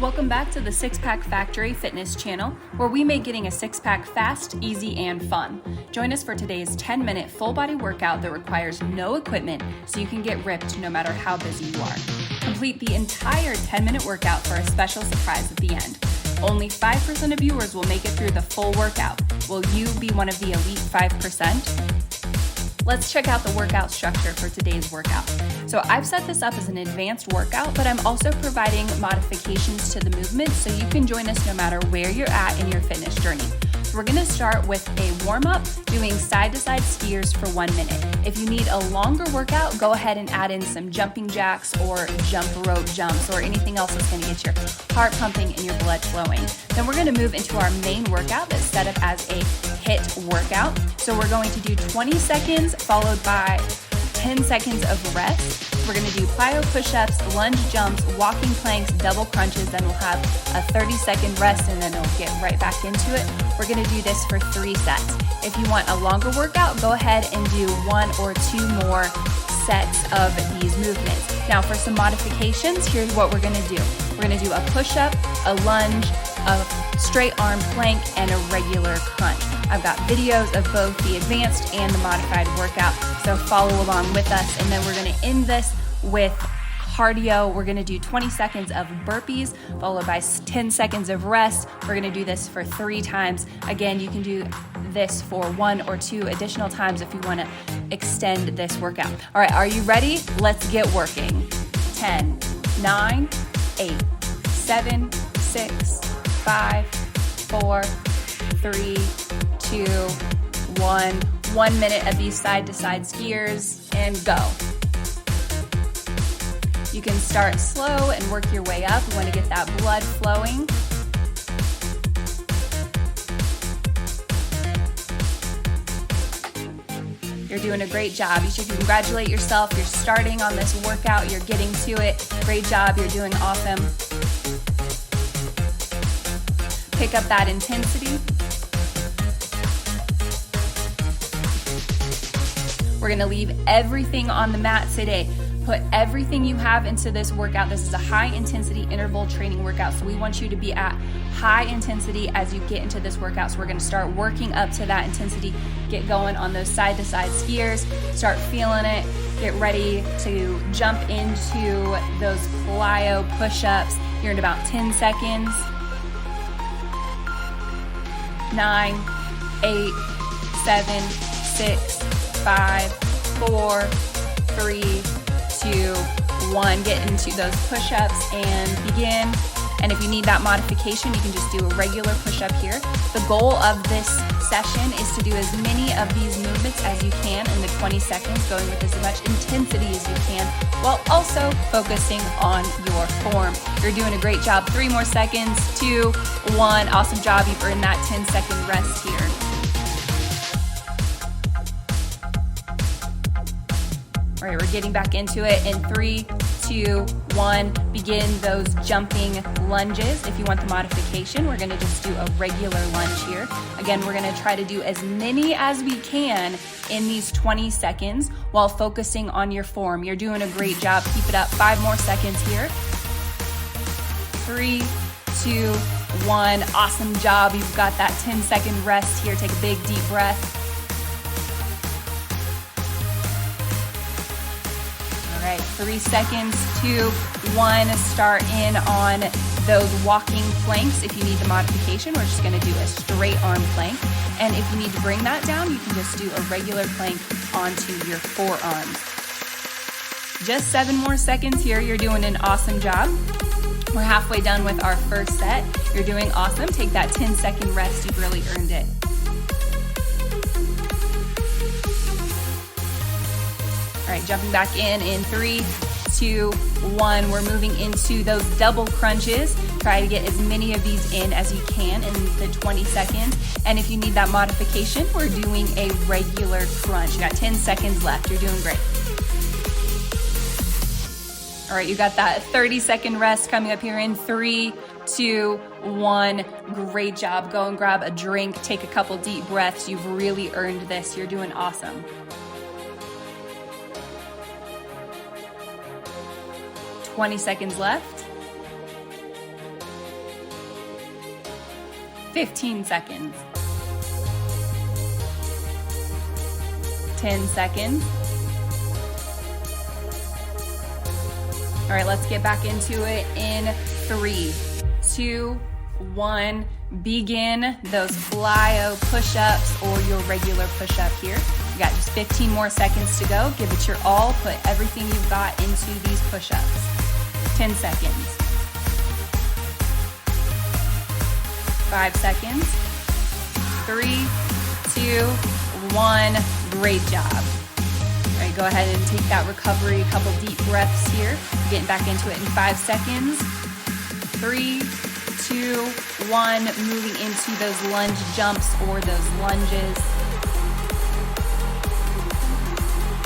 Welcome back to the Sixpack Factory fitness channel, where we make getting a six-pack fast, easy, and fun. Join us for today's 10-minute full-body workout that requires no equipment, so you can get ripped no matter how busy you are. Complete the entire 10-minute workout for a special surprise at the end. Only 5% of viewers will make it through the full workout. Will you be one of the elite 5%? Let's check out the workout structure for today's workout. So I've set this up as an advanced workout, but I'm also providing modifications to the movement so you can join us no matter where you're at in your fitness journey. So we're gonna start with a warm-up doing side-to-side skiers for 1 minute. If you need a longer workout, go ahead and add in some jumping jacks or jump rope jumps or anything else that's gonna get your heart pumping and your blood flowing. Then we're gonna move into our main workout that's set up as a HIIT workout. So we're going to do 20 seconds followed by 10 seconds of rest. We're gonna do plyo push-ups, lunge jumps, walking planks, double crunches, then we'll have a 30-second rest and then we'll get right back into it. We're gonna do this for 3 sets. If you want a longer workout, go ahead and do 1 or 2 more sets of these movements. Now for some modifications, here's what we're gonna do. We're gonna do a push-up, a lunge, a straight arm plank, and a regular crunch. I've got videos of both the advanced and the modified workout, so follow along with us. And then we're gonna end this with cardio. We're gonna do 20 seconds of burpees, followed by 10 seconds of rest. We're gonna do this for 3 times. Again, you can do this for 1 or 2 additional times if you wanna extend this workout. All right, are you ready? Let's get working. 10, 9, 8, 7, 6, 5, 4, 3, 2, 1. 1 minute of these side-to-side skiers and go. You can start slow and work your way up. You want to get that blood flowing. You're doing a great job. You should congratulate yourself. You're starting on this workout. You're getting to it. Great job. You're doing awesome. Pick up that intensity. We're gonna leave everything on the mat today. Put everything you have into this workout. This is a high intensity interval training workout, so we want you to be at high intensity as you get into this workout. So we're gonna start working up to that intensity. Get going on those side-to-side skiers. Start feeling it. Get ready to jump into those plyo push-ups. You're in about 10 seconds. 9, 8, 7, 6, 5, 4, 3, 2, 1. Get into those push-ups and begin. And if you need that modification, you can just do a regular push-up here. The goal of this session is to do as many of these movements as you can in the 20 seconds, going with as much intensity as you can, while also focusing on your form. You're doing a great job. 3 more seconds, 2, 1. Awesome job. You've earned that 10-second rest here. All right, we're getting back into it in 3, 2, 1. Begin those jumping lunges. If you want the modification, we're gonna just do a regular lunge here. Again, we're gonna try to do as many as we can in these 20 seconds while focusing on your form. You're doing a great job. Keep it up. 5 more seconds here. 3, 2, 1. Awesome job. You've got that 10-second rest here. Take a big, deep breath. All right, 3 seconds, 2, 1. Start in on those walking planks. If you need the modification, we're just gonna do a straight arm plank. And if you need to bring that down, you can just do a regular plank onto your forearms. Just 7 more seconds here. You're doing an awesome job. We're halfway done with our first set. You're doing awesome. Take that 10-second rest. You've really earned it. All right, jumping back in 3, 2, 1. We're moving into those double crunches. Try to get as many of these in as you can in the 20 seconds. And if you need that modification, we're doing a regular crunch. You got 10 seconds left. You're doing great. All right, you got that 30-second rest coming up here in 3, 2, 1. Great job. Go and grab a drink. Take a couple deep breaths. You've really earned this. You're doing awesome. 20 seconds left. 15 seconds. 10 seconds. All right, let's get back into it in 3, 2, 1. Begin those plyo push-ups or your regular push-up here. You got just 15 more seconds to go. Give it your all. Put everything you've got into these push-ups. 10 seconds. 5 seconds. 3, 2, 1. Great job. All right, go ahead and take that recovery, a couple deep breaths here. Getting back into it in 5 seconds. 3, 2, 1. Moving into those lunge jumps or those lunges.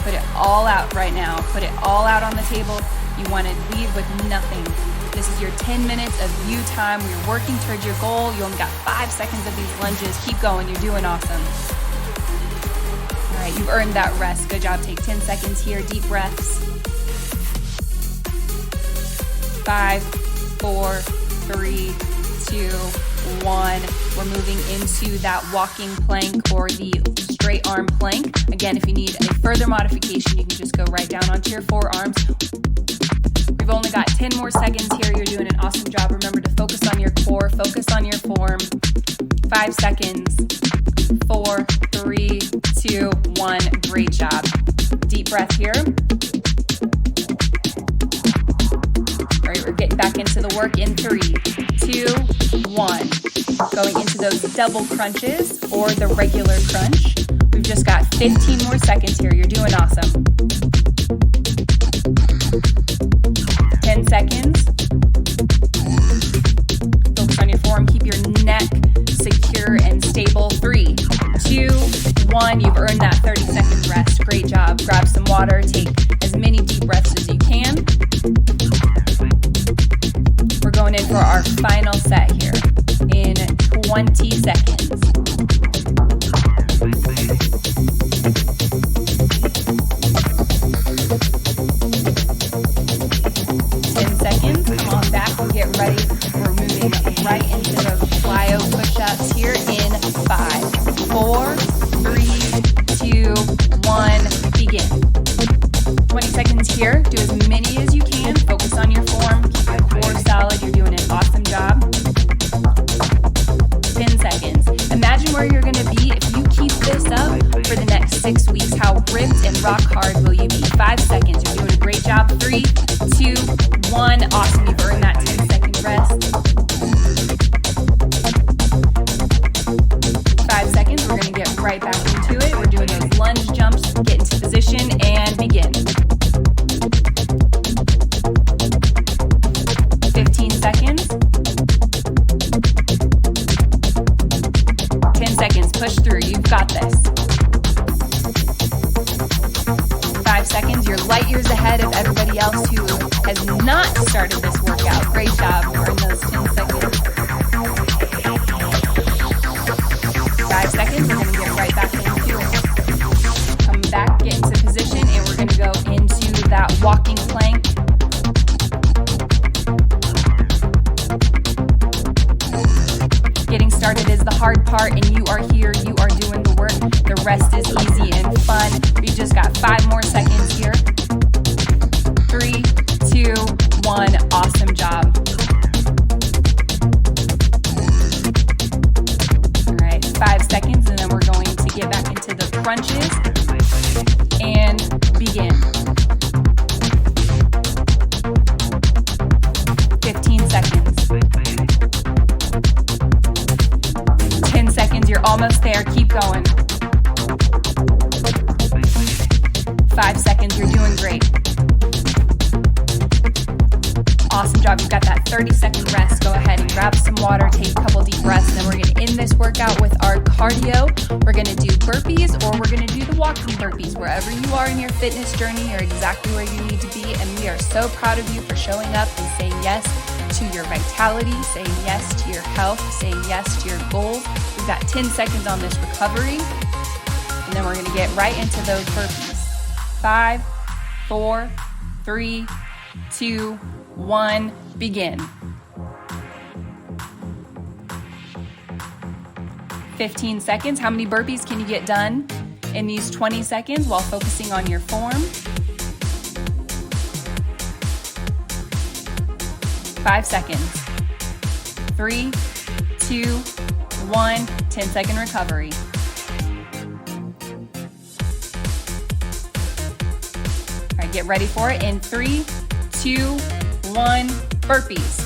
Put it all out right now. Put it all out on the table. You want to leave with nothing. This is your 10 minutes of you time. You're working towards your goal. You only got 5 seconds of these lunges. Keep going. You're doing awesome. All right, you've earned that rest. Good job. Take 10 seconds here. Deep breaths. 5, 4, 3, 2, 1. We're moving into that walking plank or the straight arm plank. Again, if you need a further modification, you can just go right down onto your forearms. We've only got 10 more seconds here. You're doing an awesome job. Remember to focus on your core, focus on your form. 5 seconds. 4, 3, 2, 1. Great job. Deep breath here. All right, we're getting back into the work in 3, 2, 1. Going into those double crunches or the regular crunch. We've just got 15 more seconds here. You're doing awesome. 10 seconds. Focus on your form. Keep your neck secure and stable. 3, 2, 1. You've earned that 30-second rest. Great job. Grab some water. Take as many deep breaths as you can. We're going in for our final set here in 20 seconds. 10 seconds. Come on back and get ready. We're moving right into those plyo push-ups here in 5, 4, 3, 2, 1. Begin. 20 seconds here. Do as many as you can. Focus on your form. Keep your core solid. You're doing an awesome job. 10 seconds. Imagine where you're going to be if you keep this up for the next 6 weeks. How ripped and rock hard will you be? 5 seconds. You're doing a great job. 3, 2, 1. Awesome. You've earned that 10-second rest. 5 seconds. We're going to get right back into it. We're doing those lunge jumps. Get into position and begin. 15 seconds. 10 seconds. Push through. You've got this. 5 seconds. You're light years ahead of everybody else who has not started this workout. Great job. We're in those 10 seconds. 5 seconds. We're going to get right back into it. Come back, get into position, and we're going to go into that walking plank. Getting started is the hard part, and you are here, you are doing the work. The rest is easy and fun. We've just got 5 more seconds here. 3, 2, 1. Awesome job. All right, 5 seconds, and then we're going to get back into the crunches and begin. 15 seconds. 10 seconds, you're almost there. Keep going. 5 seconds, you're doing great. Awesome job. You've got that 30-second rest. Go ahead and grab some water, take a couple deep breaths, and then we're going to end this workout with our cardio. We're going to do burpees, or we're going to do the walking burpees. Wherever you are in your fitness journey, you're exactly where you need to be, and we are so proud of you for showing up and saying yes to your vitality, saying yes to your health, saying yes to your goals. We've got 10 seconds on this recovery, and then we're going to get right into those burpees. 5, 4, 3, 2, 1, begin. 15 seconds. How many burpees can you get done in these 20 seconds while focusing on your form? 5 seconds. 3, 2, 1, 10-second recovery. All right, get ready for it in 3, 2, 1, burpees.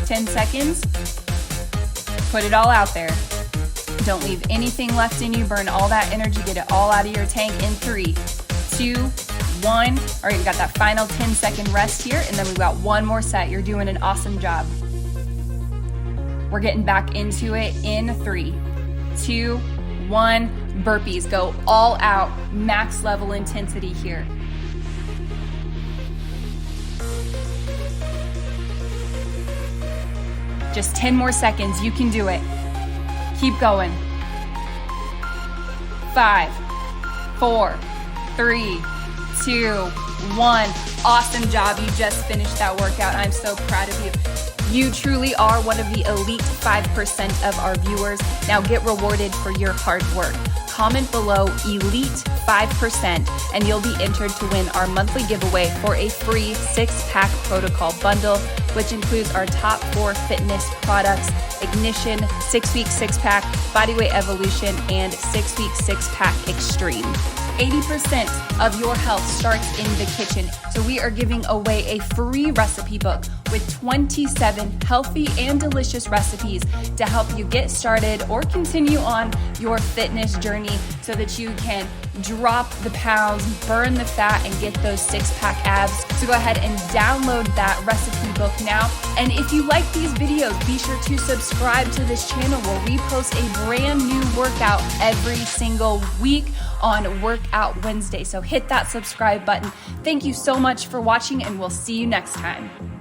Ten seconds. Put it all out there. Don't leave anything left in you. Burn all that energy. Get it all out of your tank in 3, 2, 1. All right, we got that final 10-second rest here, and then we've got one more set. You're doing an awesome job. We're getting back into it in 3, 2, 1. Burpees. Go all out. Max level intensity here. Just 10 more seconds. You can do it. Keep going. 5, 4, 3, 2, 1. Awesome job. You just finished that workout. I'm so proud of you. You truly are one of the elite 5% of our viewers. Now get rewarded for your hard work. Comment below elite 5% and you'll be entered to win our monthly giveaway for a free 6-pack protocol bundle, which includes our top 4 fitness products: Ignition, 6-week 6-pack, Bodyweight Evolution, and 6-week 6-pack Extreme. 80% of your health starts in the kitchen, so we are giving away a free recipe book with 27 healthy and delicious recipes to help you get started or continue on your fitness journey so that you can drop the pounds, burn the fat, and get those 6-pack abs. So go ahead and download that recipe book now. And if you like these videos, be sure to subscribe to this channel where we post a brand new workout every single week on Workout Wednesday. So hit that subscribe button. Thank you so much for watching, and we'll see you next time.